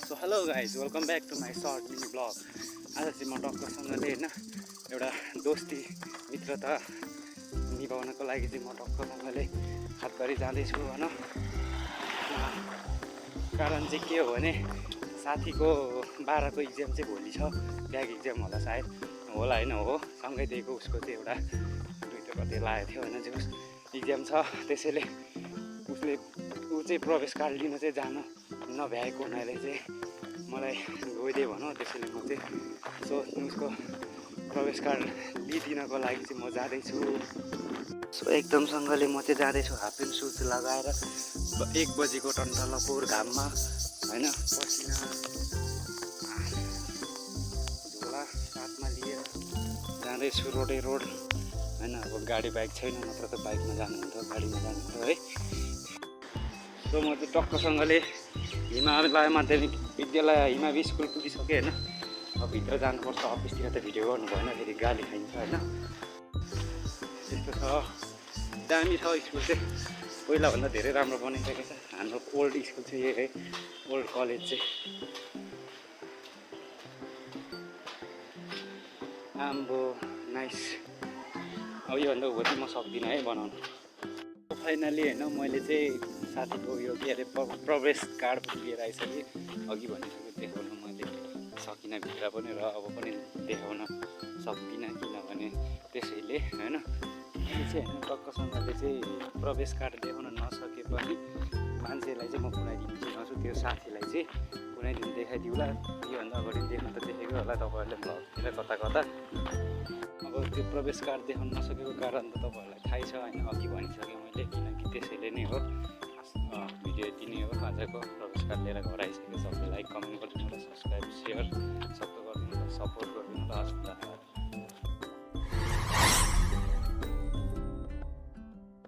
So hello guys welcome back to my short mini vlog. आज चाहिँ म टक्कसँगले होइन एउटा दोस्ती मित्रता निभाउनको लागि चाहिँ म टक्कसँगले हातबारी जाँदैछु होइन। कारण चाहिँ के हो भने साथीको 12को इक्जाम चाहिँ भोलि छ, ब्याक इक्जाम होला सायद, होला होइन हो सँगै दिएको। उसको चाहिँ एउटा दुईवटा कतै लागेको थियो होइन, चाहिँ इक्जाम छ, त्यसैले ऊ चाहिँ प्रवेश कार्ड लिन चाहिँ जानु नभ्याएको हुनाले चाहिँ मलाई गइदिए भनौँ। त्यसैले म चाहिँ उसको प्रवेश कार्ड लिइदिनको लागि चाहिँ म जाँदैछु। सो एकदमसँगले म चाहिँ जाँदैछु हाफ प्यान्ट सुज लगाएर 1 बजीको टन्टलपुर घाममा होइन, पसिना झोला साथमा लिएर जाँदैछु रोडै रोड होइन। अब गाडी बाइक छैन, नत्र त बाइकमा जानुहुन्थ्यो, गाडीमा जानुहुन्थ्यो है। सो म चाहिँ टक्कसँगले हिमालय माध्यमिक विद्यालय हिमावी स्कुल पुगिसकेँ होइन। अब भित्र जानुपर्छ, अफिसतिर त भिडियो गर्नु भएन, फेरि गाली खाइन्छ होइन। त्यस्तो छ, दामी छ स्कुल चाहिँ, पहिलाभन्दा धेरै राम्रो बनाइसकेको छ। हाम्रो ओल्ड स्कुल चाहिँ यही है, ओल्ड कलेज चाहिँ। आम्बो नाइस। अब योभन्दा उँभो चाहिँ म सक्दिनँ है बनाउनु। फाइनली होइन मैले चाहिँ साथीको यो के अरे प्रवेश कार्ड पनि लिएर आइसकेँ। अघि भनिसकेँ देखाउन मैले सकिनँ भित्र पनि, र अब पनि देखाउन सक्दिनँ किनभने त्यसैले होइन। अहिले चाहिँ होइन टक्कसँगले चाहिँ प्रवेश कार्ड देखाउन नसके पनि मान्छेलाई चाहिँ म कुनै दिन देखाउँछु, त्यो साथीलाई चाहिँ कुनै दिन देखाइदिउँला। योभन्दा अगाडि देख्नु त देखेको होला तपाईँहरूले ब्लगतिर कता कता। अब त्यो प्रवेश कार्ड देखाउन नसकेको कारण त तपाईँहरूलाई थाहै छ होइन, अघि भनिसकेँ मैले, किनकि त्यसैले नै हो। भिडियो यति नै हो आजको। प्रवेश कार्ड लिएर घर आइसकेको, सबैलाई कमेन्ट गर्नु